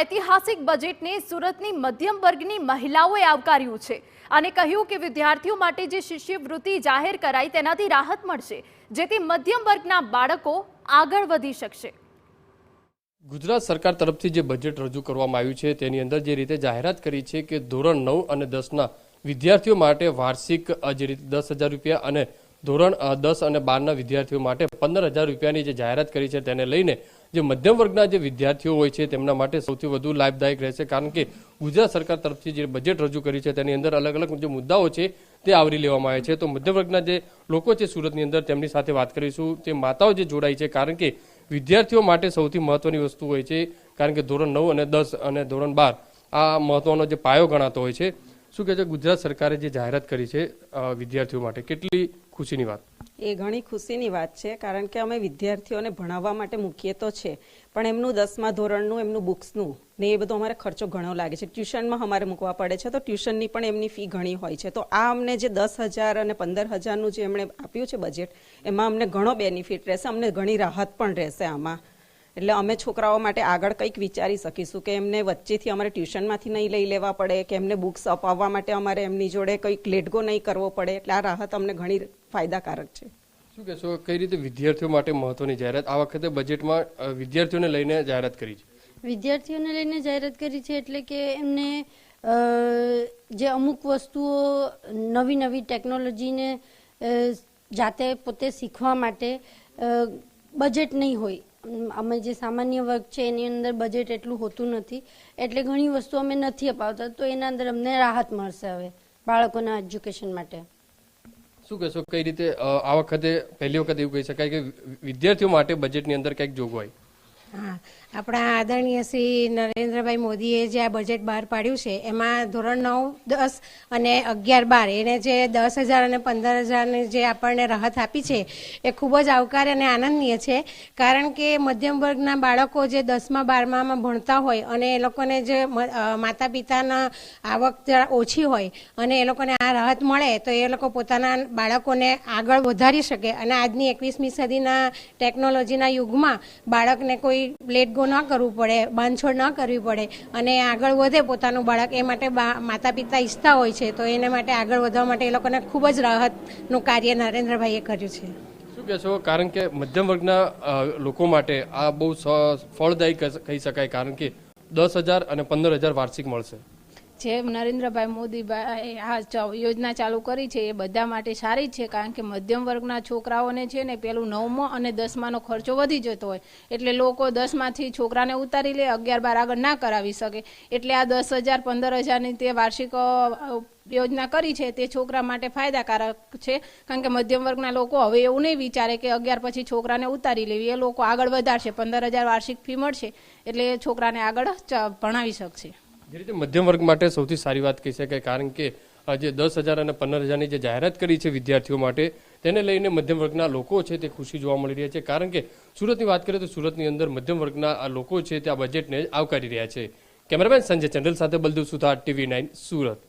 ઐતિહાસિક બજેટને સુરતની મધ્યમ વર્ગની મહિલાઓએ આવકાર્યું છે અને કહ્યું કે વિદ્યાર્થીઓ માટે જે શિષ્યવૃત્તિ જાહેર કરાઈ તેનાથી રાહત મળશે, જેથી મધ્યમ વર્ગના બાળકો આગળ વધી શકશે। ગુજરાત સરકાર તરફથી જે બજેટ રજૂ કરવામાં આવ્યું છે તેની અંદર જે રીતે જાહેરાત કરી છે કે ધોરણ 9 અને 10ના વિદ્યાર્થીઓ માટે વાર્ષિક જે રીતે 10,000 રૂપિયા અને ધોરણ 10 અને 12ના વિદ્યાર્થીઓ માટે 15,000 રૂપિયાની જે જાહેરાત કરી છે તેને લઈને જે મધ્યમ વર્ગના જે વિદ્યાર્થીઓ હોય છે તેમના માટે સૌથી વધુ લાભદાયક રહેશે, કારણ કે ગુજરાત સરકાર તરફથી જે બજેટ રજૂ કરી છે તેની અંદર અલગ અલગ જે મુદ્દાઓ છે તે આવરી લેવામાં આવે છે। તો મધ્યમ વર્ગના જે લોકો છે સુરતની અંદર તેમની સાથે વાત કરીશું। તે માતાઓ જે જોડાઈ છે, કારણ કે વિદ્યાર્થીઓ માટે સૌથી મહત્વની વસ્તુ હોય છે, કારણ કે ધોરણ 9 અને 10 અને ધોરણ 12 આ મહત્વનો જે પાયો ગણાતો હોય છે। શું કહે છે ગુજરાત સરકારે જે જાહેરાત કરી છે વિદ્યાર્થીઓ માટે, કેટલી ખુશીની વાત? એ ઘણી ખુશીની વાત છે, કારણ કે અમે વિદ્યાર્થીઓને ભણાવવા માટે મૂકીએ તો છે, પણ એમનું 10મા ધોરણનું એમનું બુક્સનું ને એ બધો અમારે ખર્ચો ઘણો લાગે છે। ટ્યુશનમાં અમારે મૂકવા પડે છે, તો ટ્યુશનની પણ એમની ફી ઘણી હોય છે। તો આ અમને જે 10,000 અને 15,000નું જે એમણે આપ્યું છે બજેટ, એમાં અમને ઘણો બેનિફિટ રહેશે, અમને ઘણી રાહત પણ રહેશે આમાં। એટલે અમે છોકરાઓ માટે આગળ કંઈક વિચારી શકીશું કે એમને વચ્ચેથી અમારે ટ્યુશનમાંથી નહીં લઈ લેવા પડે, કે એમને બુક્સ અપાવવા માટે અમારે એમની જોડે કંઈક લેટગો નહીં કરવો પડે। એટલે આ રાહત અમને ઘણી ફાયદાકારક છે। શું કહેશો, કઈ રીતે વિદ્યાર્થીઓ માટે મહત્વની જાહેરાત આ વખતે બજેટમાં વિદ્યાર્થીઓને લઈને જાહેરાત કરી છે? વિદ્યાર્થીઓને લઈને જાહેરાત કરી છે એટલે કે એમને જે અમુક વસ્તુઓ નવી નવી ટેકનોલોજીને જાતે પોતે શીખવા માટે બજેટ નહીં હોય। અમે જે સામાન્ય વર્ગ છે એની અંદર બજેટ એટલું હોતું નથી, એટલે ઘણી વસ્તુ અમે નથી અપાવતા, તો એના અંદર અમને રાહત મળશે હવે બાળકોના એજ્યુકેશન માટે। શું કહેશો, કઈ રીતે આ વખતે પહેલી વખત એવું કહી શકાય કે વિદ્યાર્થીઓ માટે બજેટની અંદર કંઈક જોગવાઈ? હા, આપણા આદરણીય શ્રી નરેન્દ્રભાઈ મોદીએ જે આ બજેટ બહાર પાડ્યું છે એમાં ધોરણ 9, 10 અને 11, 12 એને જે 10,000 અને 15,000ની જે આપણને રાહત આપી છે એ ખૂબ જ આવકાર્ય અને આનંદનીય છે, કારણ કે મધ્યમ વર્ગના બાળકો જે 10મા 12મામાં ભણતા હોય અને એ લોકોને જે માતા પિતાના આવક જરા ઓછી હોય અને એ લોકોને આ રાહત મળે તો એ લોકો પોતાના બાળકોને આગળ વધારી શકે અને આજની 21મી સદીના ટેકનોલોજીના યુગમાં બાળકને કોઈ લેટ ગો ન કરવું પડે, બાંધછોડ ન કરવી પડે અને આગળ વધે પોતાનું બાળક, એ માટે માતા પિતા ઈચ્છતા હોય છે, તો એને માટે આગળ વધવા માટે એ લોકોને ખૂબ જ રાહતનું કાર્ય નરેન્દ્રભાઈએ કર્યું છે। શું કહેશો, કારણ કે મધ્યમ વર્ગના લોકો માટે આ બહુ ફળદાયી કહી શકાય, કારણ કે 10,000 અને 15,000 વાર્ષિક મળશે। જે નરેન્દ્રભાઈ મોદીભાઈ આ યોજના ચાલુ કરી છે એ બધા માટે સારી છે, કારણ કે મધ્યમ વર્ગના છોકરાઓને છે ને પેલું 9મો અને 10માનો ખર્ચો વધી જતો હોય, એટલે લોકો 10માંથી છોકરાને ઉતારી લે, 11, 12 આગળ ના કરાવી શકે, એટલે આ 10,000, 15,000ની તે વાર્ષિક યોજના કરી છે તે છોકરા માટે ફાયદાકારક છે, કારણ કે મધ્યમ વર્ગના લોકો હવે એવું નહીં વિચારે કે 11 પછી છોકરાને ઉતારી લેવી, એ લોકો આગળ વધારશે, 15,000 વાર્ષિક ફી મળશે એટલે એ છોકરાને આગળ ભણાવી શકશે। જે રીતે મધ્યમ વર્ગ માટે સૌથી સારી વાત કહી શકાય, કારણ કે જે 10,000 અને 15,000ની જે જાહેરાત કરી છે વિદ્યાર્થીઓ માટે, તેને લઈને મધ્યમ વર્ગના લોકો છે તે ખુશી જોવા મળી રહી છે, કારણ કે સુરતની વાત કરીએ તો સુરતની અંદર મધ્યમ વર્ગના લોકો છે તે આ બજેટને આવકારી રહ્યા છે। કેમેરામેન સંજય ચંડલ સાથે બલદેવ સુથાર, TV9 સુરત।